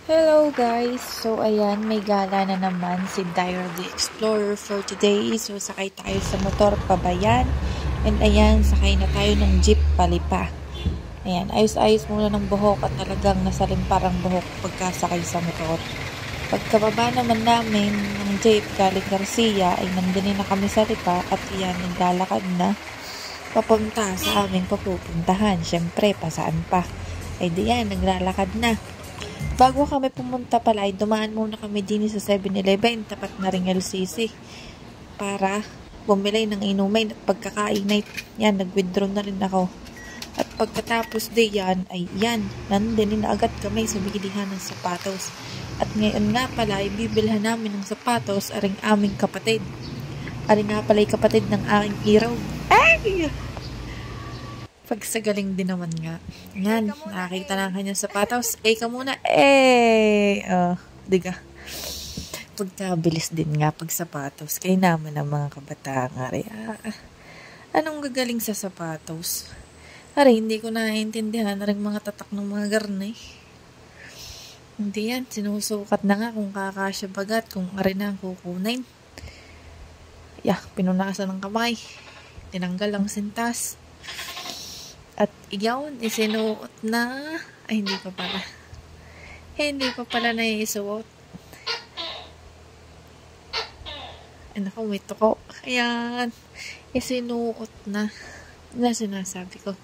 Hello guys! So ayan, may gala na naman si Dyra the Explorer for today. So sakay tayo sa motor pabayan. And ayan, sakay na tayo ng jeep palipa. Ayan, ayos-ayos muna ng buhok at talagang nasalim parang buhok pagkasakay sa motor. Pagkababa naman namin ng jeep galing Garcia ay nandun na kami sa lipa at ayan, naglalakad na papunta sa aming papupuntahan. Syempre, pasaan pa? Ay diyan, naglalakad na. Bago kami pumunta pala ay dumaan muna kami din sa 7-Eleven, tapat na ring LCC para bumili ng inumin at pagkakain ay yan, nag-withdraw na rin ako. At pagkatapos diyan ay yan, nandun na agad kami sa bilihan ng sapatos. At ngayon nga pala ay bibilhan namin ng sapatos aring aming kapatid. Aring nga pala ay kapatid ng aking hero. Ay! Pagsagaling din naman nga. Yan, nakakita na kanyang sapatos. Ka muna. Diga. Pagkabilis din nga pag sapatos. Kaya naman ang mga kabataan nga rin. Anong gagaling sa sapatos? Ari, hindi ko naiintindihan na rin mga tatak ng mga garne. Hindi yan. Sinusukat na nga kung kakasya bagat, kung ari na ang kukunin. Pinunasan ng kamay. Tinanggal ang sintas. At iyon, isinuot na, ay hindi pa pala. Hindi pa pala naisuot. Naku, may tuko. Ayan, isinuot na. Na sinasabi ko.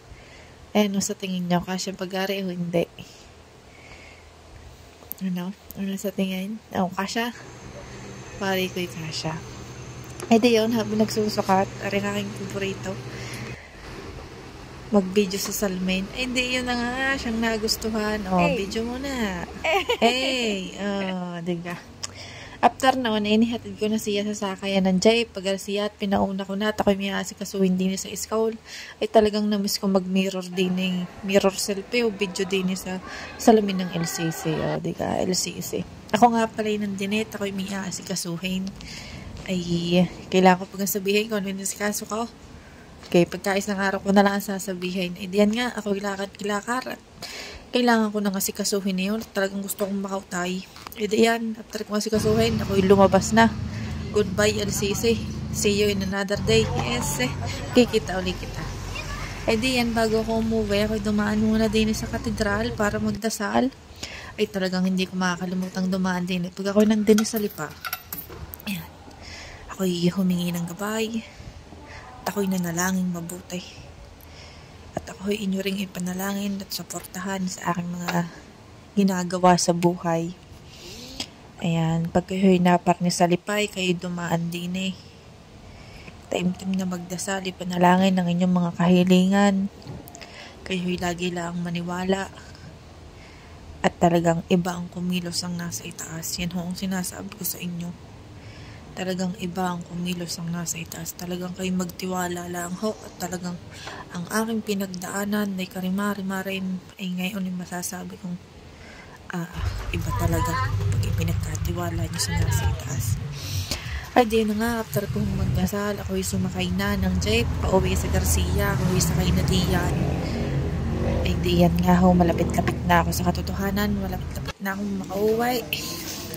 Ano sa tingin nyo? Kasya pag-ari o hindi? Ano sa tingin? Kasya? Pari ko'y kasya. Di yun, habang nagsusukat, aring aking paborito. Mag-video sa salamin. Hindi, yun na nga. Siyang nagustuhan. Video mo na. Diga. After noon, inihatid ko na siya sa sakayan ng jeep. Pag siya at pinauna ko na at ako'y may asikasuhin din sa school. Ay talagang namiss ko mag-mirror din mirror selfie o video din sa salamin ng LCC. Diga, LCC. Ako nga pala yung nandinet. Ako'y may asikasuhin. Ay, kailangan ko pag sabihin kung ano yung nasikaso ko. Okay, pagkais ng araw ko na lang sasabihin. Diyan nga, ako ilakad-ilakar at kailangan ko nang asikasuhin na yun. Talagang gusto kong makautay. Diyan, after kong asikasuhin, ako'y lumabas na. Goodbye, LCC. See you in another day. Yes, kikita ulit kita. Diyan, bago ako umuwi, ako'y dumaan muna din sa katedral para magdasal. Ay, talagang hindi ko makakalimutang dumaan din. Pag ako'y nandun sa lipa, ayan, ako'y humingi ng gabay. At ako'y nanalangin mabuti. At ako'y inyuring ipanalangin at suportahan sa aking mga ginagawa sa buhay. Ayan, pag kayo'y naparni sa lipay, kayo dumaan din Taimtim na magdasal, ipanalangin ng inyong mga kahilingan. Kayo'y lagi lang maniwala. At talagang iba ang kumilos ang nasa itaas. Yan ho ang sinasabi ko sa inyo. Talagang iba ang kumilos ang nasa itaas. Talagang kayo magtiwala lang ho. At talagang ang aking pinagdaanan ay karima-rima rin ay ngayon ay masasabi kong iba talaga pag ipinagkatiwala nyo sa nasa itaas. Ay di na nga, after kong magdasal, ako'y sumakay na ng jeep, pauwi sa Garcia, ako'y sakay na diyan. Ay diyan nga ho, malapit-lapit na ako sa katotohanan, malapit-lapit na akong makauwi.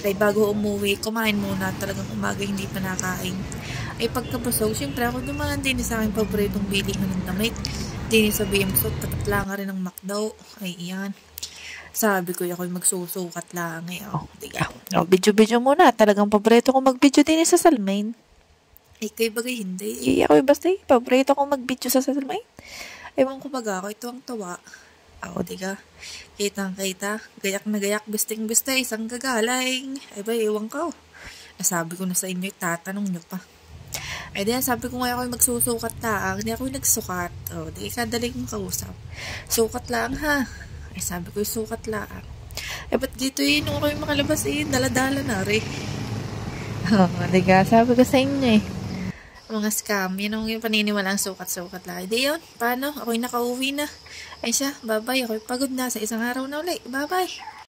Ay bago umuwi, kumain muna. Talagang umaga hindi pa nakain. Ay pagkabusog, syempre ako dumaan din sa aking paboritong biling ng damit. Din sa BMSO, tatatla nga rin ng McDo. Ay iyan. Sabi ko, ako'y magsusukat lang. Diga. Video muna. Talagang paborito ko mag-video din sa salmain. Ay kay bagay hindi. Ako'y basta paborito ko mag-video sa salmain. Ewan ko baga ako, ito ang tawa. Diga. Kitang-kita. Gayak na gayak, bisting-bista, isang gagaling. Ay ba, ewan ko. Nasabi ko na sa inyo, tatanong nyo pa. Ay diyan, sabi ko nga ako'y magsusukat lang. Hindi ako'y nagsukat. Di kadaling kong kausap. Sukat lang ha. Ay sabi ko, sukat lang. Ba't dito nung ako'y makalabas daladala na rin. Diga, sabi ko sa inyo mga scam. Yan ang yung paniniwalang sukat-sukat lang. Di yun. Paano? Ako'y nakauwi na. Ay siya, bye-bye. Ako'y pagod na sa isang araw na ulit. Bye-bye.